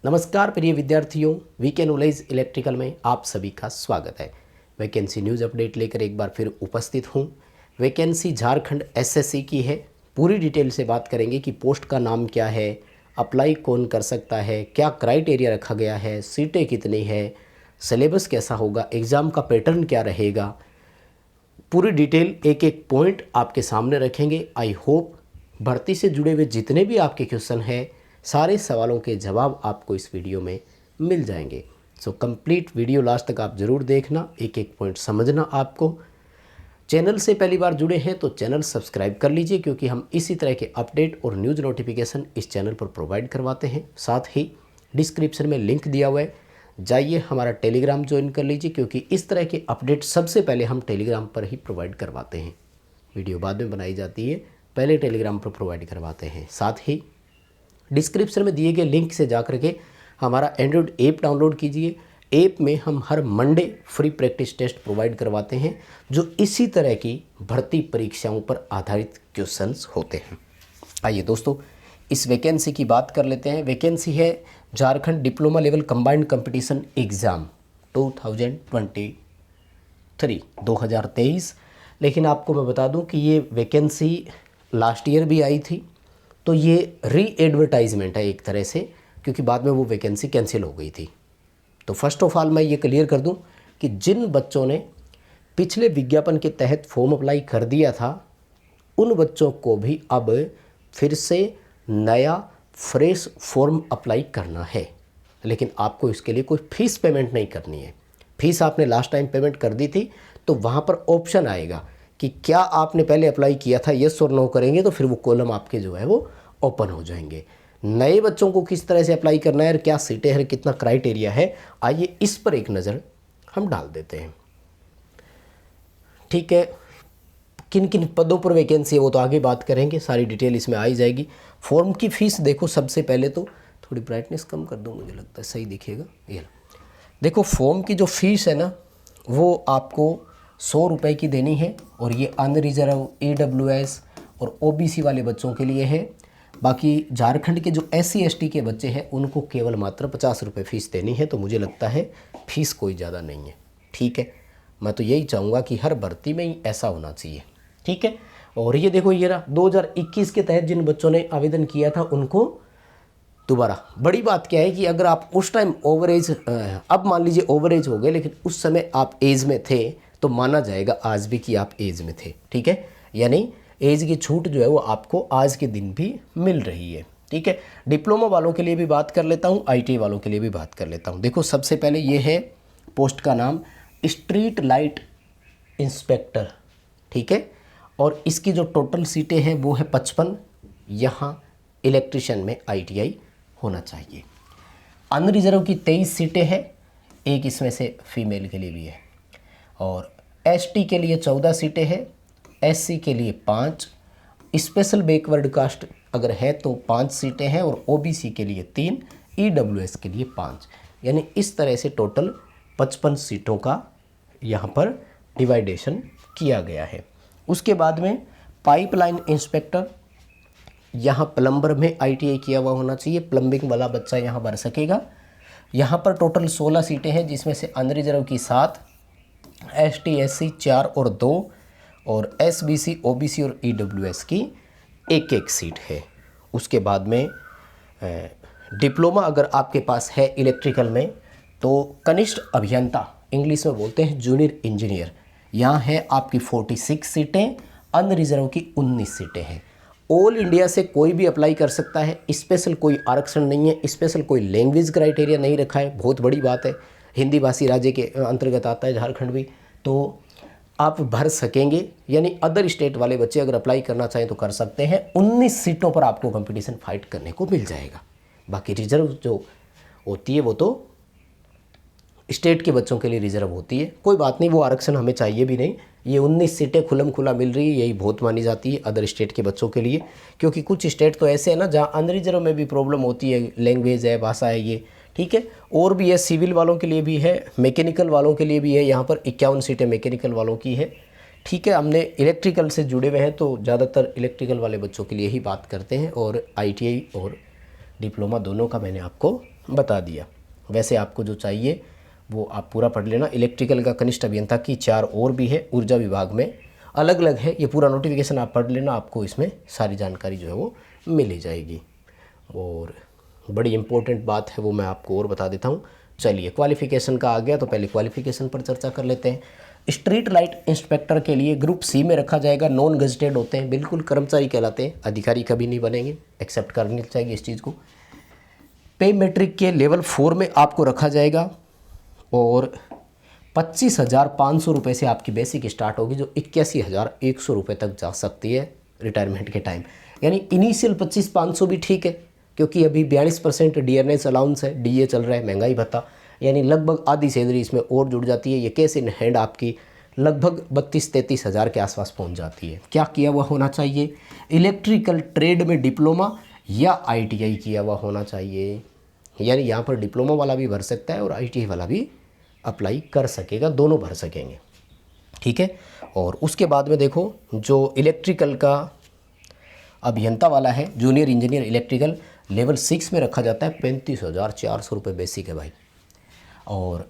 नमस्कार प्रिय विद्यार्थियों, वीके नॉलेज इलेक्ट्रिकल में आप सभी का स्वागत है। वैकेंसी न्यूज़ अपडेट लेकर एक बार फिर उपस्थित हूँ। वैकेंसी झारखंड एसएससी की है। पूरी डिटेल से बात करेंगे कि पोस्ट का नाम क्या है, अप्लाई कौन कर सकता है, क्या क्राइटेरिया रखा गया है, सीटें कितनी है, सिलेबस कैसा होगा, एग्ज़ाम का पैटर्न क्या रहेगा। पूरी डिटेल एक एक पॉइंट आपके सामने रखेंगे। आई होप भर्ती से जुड़े हुए जितने भी आपके क्वेश्चन हैं, सारे सवालों के जवाब आपको इस वीडियो में मिल जाएंगे। सो कंप्लीट वीडियो लास्ट तक आप ज़रूर देखना, एक एक पॉइंट समझना। आपको चैनल से पहली बार जुड़े हैं तो चैनल सब्सक्राइब कर लीजिए, क्योंकि हम इसी तरह के अपडेट और न्यूज़ नोटिफिकेशन इस चैनल पर प्रोवाइड करवाते हैं। साथ ही डिस्क्रिप्शन में लिंक दिया हुआ है, जाइए हमारा टेलीग्राम ज्वाइन कर लीजिए, क्योंकि इस तरह के अपडेट सबसे पहले हम टेलीग्राम पर ही प्रोवाइड करवाते हैं। वीडियो बाद में बनाई जाती है, पहले टेलीग्राम पर प्रोवाइड करवाते हैं। साथ ही डिस्क्रिप्शन में दिए गए लिंक से जाकर के हमारा एंड्रॉयड ऐप डाउनलोड कीजिए। ऐप में हम हर Monday free practice test provide करवाते हैं, जो इसी तरह की भर्ती परीक्षाओं पर आधारित क्वेश्चंस होते हैं। आइए दोस्तों, इस वैकेंसी की बात कर लेते हैं। वैकेंसी है Jharkhand diploma level combined competition exam 2023। लेकिन आपको मैं बता दूं कि ये वैकेंसी लास्ट ईयर भी आई थी, तो ये री एडवर्टाइजमेंट है एक तरह से, क्योंकि बाद में वो वैकेंसी कैंसिल हो गई थी। तो फर्स्ट ऑफ ऑल मैं ये क्लियर कर दूं कि जिन बच्चों ने पिछले विज्ञापन के तहत फॉर्म अप्लाई कर दिया था, उन बच्चों को भी अब फिर से नया फ्रेश फॉर्म अप्लाई करना है। लेकिन आपको इसके लिए कोई फ़ीस पेमेंट नहीं करनी है। फ़ीस आपने लास्ट टाइम पेमेंट कर दी थी, तो वहाँ पर ऑप्शन आएगा कि क्या आपने पहले अप्लाई किया था, येस और नो करेंगे तो फिर वो कॉलम आपके जो है वो ओपन हो जाएंगे। नए बच्चों को किस तरह से अप्लाई करना है और क्या सीटें हैं, कितना क्राइटेरिया है, आइए इस पर एक नज़र हम डाल देते हैं। ठीक है, किन किन पदों पर वैकेंसी है वो तो आगे बात करेंगे, सारी डिटेल इसमें आ ही जाएगी। फॉर्म की फ़ीस देखो, सबसे पहले तो थोड़ी ब्राइटनेस कम कर दूँ, मुझे लगता है सही दिखेगा। ये देखो, फॉर्म की जो फ़ीस है ना, वो आपको 100 रुपये की देनी है, और ये अनरिजर्व, AWS और OBC वाले बच्चों के लिए है। बाकी झारखंड के जो SC ST के बच्चे हैं, उनको केवल मात्र 50 रुपये फ़ीस देनी है। तो मुझे लगता है फ़ीस कोई ज़्यादा नहीं है। ठीक है, मैं तो यही चाहूँगा कि हर भर्ती में ही ऐसा होना चाहिए। ठीक है, और ये देखो, ये रहा 2021 के तहत जिन बच्चों ने आवेदन किया था, उनको दोबारा। बड़ी बात क्या है कि अगर आप उस टाइम ओवर एज, अब मान लीजिए ओवर एज हो गए, लेकिन उस समय आप एज में थे, तो माना जाएगा आज भी कि आप एज में थे। ठीक है, यानी एज की छूट जो है वो आपको आज के दिन भी मिल रही है। ठीक है, डिप्लोमा वालों के लिए भी बात कर लेता हूँ, ITI वालों के लिए भी बात कर लेता हूँ। देखो, सबसे पहले ये है पोस्ट का नाम, स्ट्रीट लाइट इंस्पेक्टर। ठीक है, और इसकी जो टोटल सीटें हैं वो है 55। यहाँ इलेक्ट्रिशियन में ITI होना चाहिए। अनरिजर्व की 23 सीटें हैं, एक इसमें से फीमेल के लिए भी है, और ST के लिए 14 सीटें हैं, SC के लिए 5, स्पेशल बैकवर्ड कास्ट अगर है तो 5 सीटें हैं, और OBC के लिए 3, EWS के लिए 5। यानी इस तरह से टोटल 55 सीटों का यहाँ पर डिवाइडेशन किया गया है। उसके बाद में पाइपलाइन इंस्पेक्टर, यहाँ प्लम्बर में ITI किया हुआ होना चाहिए, प्लम्बिंग वाला बच्चा यहाँ भर सकेगा। यहाँ पर टोटल 16 सीटें हैं, जिसमें से अनरिजर्व की 7, ST SC 4 और 2, और SBC OBC और EWS की 1-1 सीट है। उसके बाद में डिप्लोमा अगर आपके पास है इलेक्ट्रिकल में, तो कनिष्ठ अभियंता, इंग्लिश में बोलते हैं जूनियर इंजीनियर, यहाँ है आपकी 46 सीटें, अनरिजर्व की 19 सीटें हैं। ऑल इंडिया से कोई भी अप्लाई कर सकता है, स्पेशल कोई आरक्षण नहीं है, स्पेशल कोई लैंग्वेज क्राइटेरिया नहीं रखा है। बहुत बड़ी बात है, हिंदी भाषी राज्य के अंतर्गत आता है झारखंड भी, तो आप भर सकेंगे। यानी अदर स्टेट वाले बच्चे अगर अप्लाई करना चाहें तो कर सकते हैं। 19 सीटों पर आपको कंपटीशन फाइट करने को मिल जाएगा। बाकी रिजर्व जो होती है वो तो स्टेट के बच्चों के लिए रिजर्व होती है, कोई बात नहीं, वो आरक्षण हमें चाहिए भी नहीं। ये 19 सीटें खुलम खुला मिल रही है, यही बहुत मानी जाती है अदर स्टेट के बच्चों के लिए, क्योंकि कुछ स्टेट तो ऐसे हैं ना जहाँ अनरिजर्व में भी प्रॉब्लम होती है, लैंग्वेज है, भाषा है ये। ठीक है, और भी है, सिविल वालों के लिए भी है, मैकेनिकल वालों के लिए भी है। यहाँ पर 51 सीटें मैकेनिकल वालों की है। ठीक है, हमने इलेक्ट्रिकल से जुड़े हुए हैं तो ज़्यादातर इलेक्ट्रिकल वाले बच्चों के लिए ही बात करते हैं, और ITI और डिप्लोमा दोनों का मैंने आपको बता दिया। वैसे आपको जो चाहिए वो आप पूरा पढ़ लेना। इलेक्ट्रिकल का कनिष्ठ अभियंता की 4 और भी है, ऊर्जा विभाग में अलग अलग है। ये पूरा नोटिफिकेशन आप पढ़ लेना, आपको इसमें सारी जानकारी जो है वो मिल ही जाएगी। और बड़ी इंपॉर्टेंट बात है वो मैं आपको और बता देता हूँ। चलिए, क्वालिफ़िकेशन का आ गया तो पहले क्वालिफ़िकेशन पर चर्चा कर लेते हैं। स्ट्रीट लाइट इंस्पेक्टर के लिए ग्रुप सी में रखा जाएगा। नॉन गजेटेड होते हैं, बिल्कुल कर्मचारी कहलाते हैं, अधिकारी कभी नहीं बनेंगे, एक्सेप्ट करनी चाहिए इस चीज़ को। पे मैट्रिक के लेवल 4 में आपको रखा जाएगा और 25,500 रुपये से आपकी बेसिक स्टार्ट होगी, जो 81,100 रुपये तक जा सकती है रिटायरमेंट के टाइम। यानी इनिशियल 25,500 भी ठीक है, क्योंकि अभी 42% डियरनेस अलाउंस है, डीए चल रहा है, महंगाई भत्ता, यानी लगभग आधी सैलरी इसमें और जुड़ जाती है। ये कैश इन हैंड आपकी लगभग 32-33 हज़ार के आसपास पहुंच जाती है। क्या किया हुआ होना चाहिए? इलेक्ट्रिकल ट्रेड में डिप्लोमा या आईटीआई किया हुआ होना चाहिए। यानी यहाँ पर डिप्लोमा वाला भी भर सकता है और आईटीआई वाला भी अप्लाई कर सकेगा, दोनों भर सकेंगे, ठीक है। और उसके बाद में देखो, जो इलेक्ट्रिकल का अभियंता वाला है, जूनियर इंजीनियर इलेक्ट्रिकल, लेवल 6 में रखा जाता है। 35,400 रुपये बेसिक है भाई। और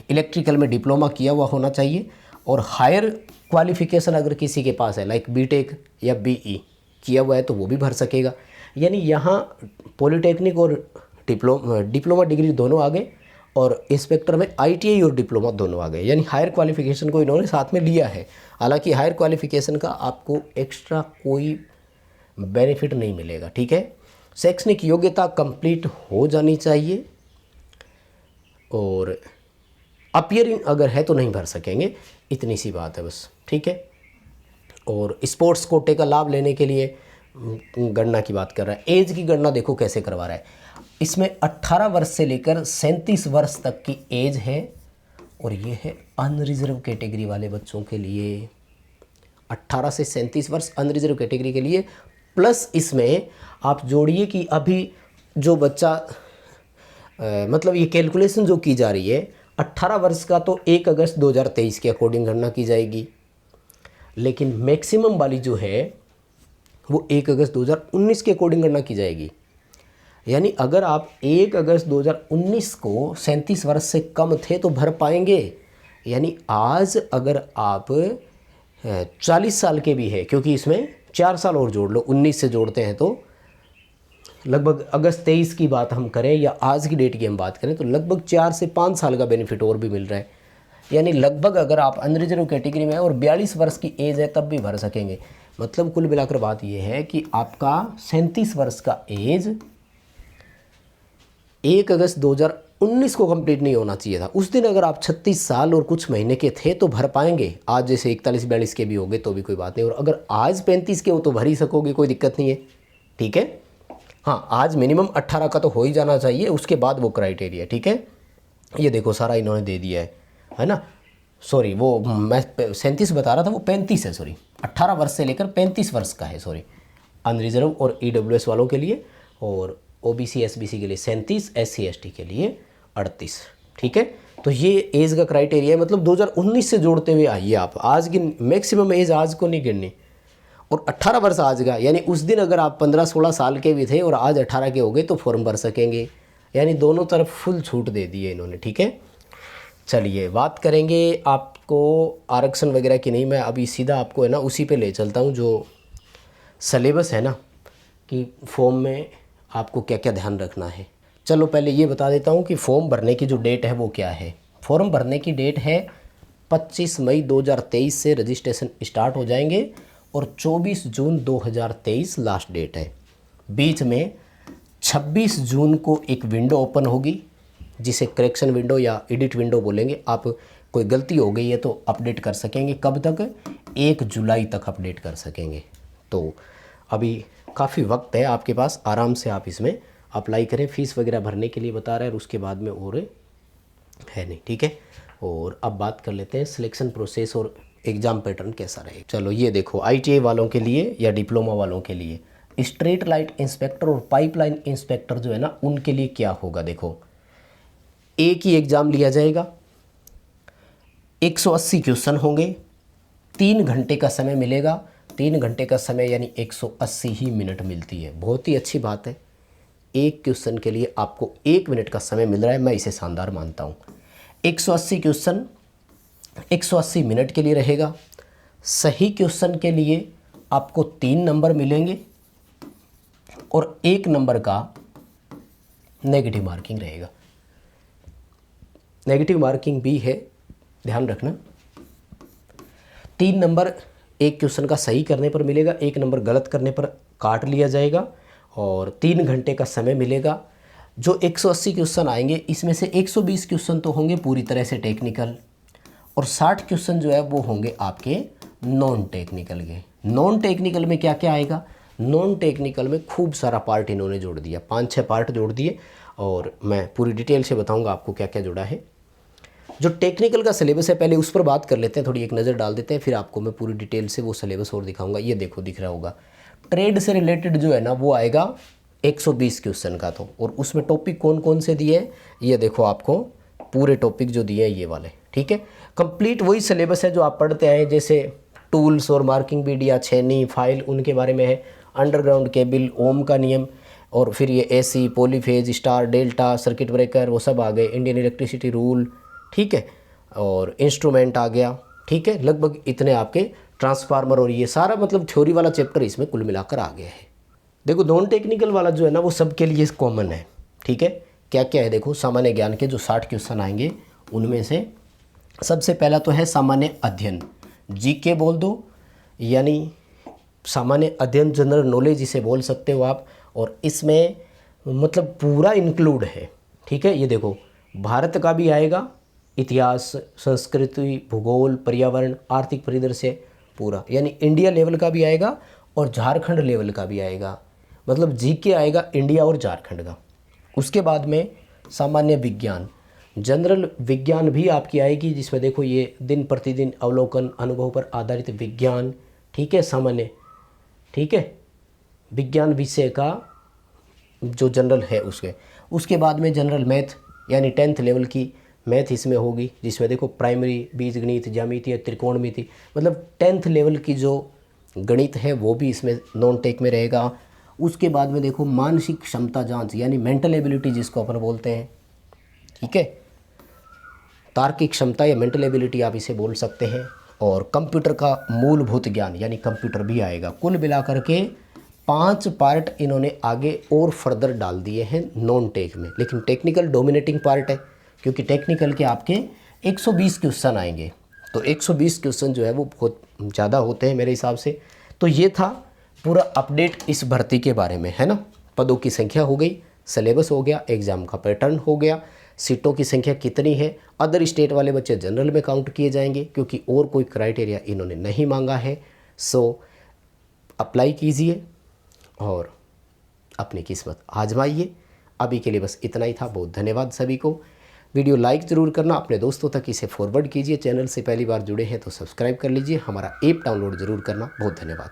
इलेक्ट्रिकल में डिप्लोमा किया हुआ होना चाहिए और हायर क्वालिफिकेशन अगर किसी के पास है, लाइक बीटेक या बीई किया हुआ है, तो वो भी भर सकेगा। यानी यहाँ पॉलिटेक्निक और डिप्लोमा डिग्री दोनों आ गए और इंस्पेक्टर में आईटीआई और डिप्लोमा दोनों आ गए। यानी हायर क्वालिफिकेशन को इन्होंने साथ में लिया है। हालांकि हायर क्वालिफिकेशन का आपको एक्स्ट्रा कोई बेनिफिट नहीं मिलेगा, ठीक है। शैक्षणिक योग्यता कंप्लीट हो जानी चाहिए और अपीयरिंग अगर है तो नहीं भर सकेंगे, इतनी सी बात है बस, ठीक है। और स्पोर्ट्स कोटे का लाभ लेने के लिए गणना की बात कर रहा है। एज की गणना देखो कैसे करवा रहा है। इसमें 18 वर्ष से लेकर 37 वर्ष तक की एज है और ये है अनरिजर्व कैटेगरी वाले बच्चों के लिए। 18 से 37 वर्ष अनरिजर्व कैटेगरी के लिए, प्लस इसमें आप जोड़िए कि अभी जो बच्चा मतलब ये कैलकुलेशन जो की जा रही है 18 वर्ष का, तो 1 अगस्त 2023 के अकॉर्डिंग गणना की जाएगी, लेकिन मैक्सिमम वाली जो है वो 1 अगस्त 2019 के अकॉर्डिंग गणना की जाएगी। यानी अगर आप 1 अगस्त 2019 को 37 वर्ष से कम थे तो भर पाएंगे। यानी आज अगर आप 40 साल के भी है, क्योंकि इसमें 4 साल और जोड़ लो, 19 से जोड़ते हैं तो लगभग अगस्त 23 की बात हम करें या आज की डेट की हम बात करें तो लगभग 4 से 5 साल का बेनिफिट और भी मिल रहा है। यानी लगभग अगर आप अनरिजर्व कैटेगरी में है और 42 वर्ष की एज है तब भी भर सकेंगे। मतलब कुल मिलाकर बात यह है कि आपका 37 वर्ष का एज 1 अगस्त 2019 को कंप्लीट नहीं होना चाहिए था। उस दिन अगर आप 36 साल और कुछ महीने के थे तो भर पाएंगे। आज जैसे 41-42 के भी हो गए तो भी कोई बात नहीं, और अगर आज 35 के हो तो भर ही सकोगे, कोई दिक्कत नहीं है, ठीक है। हाँ, आज मिनिमम 18 का तो हो ही जाना चाहिए, उसके बाद वो क्राइटेरिया, ठीक है। ये देखो सारा इन्होंने दे दिया है ना। सॉरी, वो मैं 37 बता रहा था, वो 35 है, सॉरी 18 वर्ष से लेकर 35 वर्ष का है, सॉरी, अनरिजर्व और ईडब्ल्यूएस वालों के लिए, और ओबीसी एसबीसी के लिए 37, एससी एसटी के लिए 38, ठीक है। तो ये एज का क्राइटेरिया है। मतलब 2019 से जोड़ते हुए आइए आप, आज की मैक्सिमम एज आज को नहीं गिननी, और 18 वर्ष आज का, यानी उस दिन अगर आप 15-16 साल के भी थे और आज 18 के हो गए तो फॉर्म भर सकेंगे। यानी दोनों तरफ फुल छूट दे दी है इन्होंने, ठीक है। चलिए बात करेंगे आपको आरक्षण वगैरह की, नहीं, मैं अभी सीधा आपको है ना उसी पे ले चलता हूँ जो सिलेबस है ना, कि फॉर्म में आपको क्या क्या ध्यान रखना है। चलो पहले ये बता देता हूँ कि फॉर्म भरने की जो डेट है वो क्या है। फॉर्म भरने की डेट है 25 मई 2023 से रजिस्ट्रेशन स्टार्ट हो जाएंगे और 24 जून 2023 लास्ट डेट है। बीच में 26 जून को एक विंडो ओपन होगी जिसे करेक्शन विंडो या एडिट विंडो बोलेंगे। आप कोई गलती हो गई है तो अपडेट कर सकेंगे। कब तक? 1 जुलाई तक अपडेट कर सकेंगे। तो अभी काफ़ी वक्त है आपके पास, आराम से आप इसमें अप्लाई करें। फ़ीस वगैरह भरने के लिए बता रहा है और उसके बाद में और है नहीं, ठीक है। और अब बात कर लेते हैं सिलेक्शन प्रोसेस और एग्ज़ाम पैटर्न कैसा रहेगा। चलो ये देखो, आईटीआई वालों के लिए या डिप्लोमा वालों के लिए स्ट्रीट लाइट इंस्पेक्टर और पाइपलाइन इंस्पेक्टर जो है ना, उनके लिए क्या होगा। देखो, एक ही एग्ज़ाम लिया जाएगा, 180 क्वेश्चन होंगे, 3 घंटे का समय मिलेगा। 3 घंटे का समय यानी 180 ही मिनट मिलती है। बहुत ही अच्छी बात है। एक क्वेश्चन के लिए आपको 1 मिनट का समय मिल रहा है, मैं इसे शानदार मानता हूँ। 180 क्वेश्चन 180 मिनट के लिए रहेगा। सही क्वेश्चन के लिए आपको 3 नंबर मिलेंगे और 1 नंबर का नेगेटिव मार्किंग रहेगा। नेगेटिव मार्किंग भी है, ध्यान रखना। 3 नंबर एक क्वेश्चन का सही करने पर मिलेगा, 1 नंबर गलत करने पर काट लिया जाएगा और 3 घंटे का समय मिलेगा। जो 180 क्वेश्चन आएंगे इसमें से 120 क्वेश्चन तो होंगे पूरी तरह से टेक्निकल और 60 क्वेश्चन जो है वो होंगे आपके नॉन टेक्निकल के। नॉन टेक्निकल में क्या क्या आएगा? नॉन टेक्निकल में खूब सारा पार्ट इन्होंने जोड़ दिया, 5-6 पार्ट जोड़ दिए और मैं पूरी डिटेल से बताऊंगा आपको क्या क्या जोड़ा है। जो टेक्निकल का सिलेबस है पहले उस पर बात कर लेते हैं, थोड़ी एक नज़र डाल देते हैं, फिर आपको मैं पूरी डिटेल से वो सिलेबस और दिखाऊंगा। ये देखो दिख रहा होगा, ट्रेड से रिलेटेड जो है ना वो आएगा 120 क्वेश्चन का तो, और उसमें टॉपिक कौन कौन से दिए हैं ये देखो, आपको पूरे टॉपिक जो दिए हैं ये वाले, ठीक है। कंप्लीट वही सिलेबस है जो आप पढ़ते आए, जैसे टूल्स और मार्किंग मीडिया, छेनी, फाइल, उनके बारे में है, अंडरग्राउंड केबल, ओम का नियम, और फिर ये AC, polyphase, star, delta, circuit breaker, वो सब आ गए, इंडियन इलेक्ट्रिसिटी रूल, ठीक है, और इंस्ट्रूमेंट आ गया, ठीक है। लगभग इतने आपके ट्रांसफार्मर और ये सारा मतलब थ्योरी वाला चैप्टर इसमें कुल मिलाकर आ गया है। देखो नॉन टेक्निकल वाला जो है ना वो सबके लिए कॉमन है, ठीक है। क्या क्या है देखो, सामान्य ज्ञान के जो 60 क्वेश्चन आएंगे उनमें से सबसे पहला तो है सामान्य अध्ययन, जीके बोल दो, यानी सामान्य अध्ययन, जनरल नॉलेज इसे बोल सकते हो आप, और इसमें मतलब पूरा इंक्लूड है, ठीक है। ये देखो भारत का भी आएगा, इतिहास, संस्कृति, भूगोल, पर्यावरण, आर्थिक परिदृश्य पूरा, यानी इंडिया लेवल का भी आएगा और झारखंड लेवल का भी आएगा, मतलब जीके आएगा इंडिया और झारखंड का। उसके बाद में सामान्य विज्ञान, जनरल विज्ञान भी आपकी आएगी, जिसमें देखो ये दिन प्रतिदिन अवलोकन, अनुभव पर आधारित विज्ञान, ठीक है, सामान्य, ठीक है, विज्ञान विषय का जो जनरल है उसके। उसके बाद में जनरल मैथ, यानी 10th लेवल की मैथ इसमें होगी, जिसमें देखो प्राइमरी, बीजगणित, ज्यामिति, त्रिकोणमिति, मतलब 10th लेवल की जो गणित है वो भी इसमें नॉन टेक में रहेगा। उसके बाद में देखो मानसिक क्षमता जांच, यानी मेंटल एबिलिटी जिसको अपन बोलते हैं, ठीक है, तार्किक क्षमता या मेंटल एबिलिटी आप इसे बोल सकते हैं। और कंप्यूटर का मूलभूत ज्ञान, यानी कंप्यूटर भी आएगा। कुल मिलाकर के 5 पार्ट इन्होंने आगे और फर्दर डाल दिए हैं नॉन टेक में, लेकिन टेक्निकल डोमिनेटिंग पार्ट है, क्योंकि टेक्निकल के आपके 120 क्वेश्चन आएंगे, तो 120 क्वेश्चन जो है वो बहुत ज़्यादा होते हैं मेरे हिसाब से। तो ये था पूरा अपडेट इस भर्ती के बारे में, है ना। पदों की संख्या हो गई, सिलेबस हो गया, एग्ज़ाम का पैटर्न हो गया, सीटों की संख्या कितनी है, अदर स्टेट वाले बच्चे जनरल में काउंट किए जाएंगे क्योंकि और कोई क्राइटेरिया इन्होंने नहीं मांगा है। सो अप्लाई कीजिए और अपनी किस्मत आजमाइए। अभी के लिए बस इतना ही था, बहुत धन्यवाद सभी को। वीडियो लाइक ज़रूर करना, अपने दोस्तों तक इसे फॉरवर्ड कीजिए। चैनल से पहली बार जुड़े हैं तो सब्सक्राइब कर लीजिए, हमारा ऐप डाउनलोड ज़रूर करना। बहुत धन्यवाद।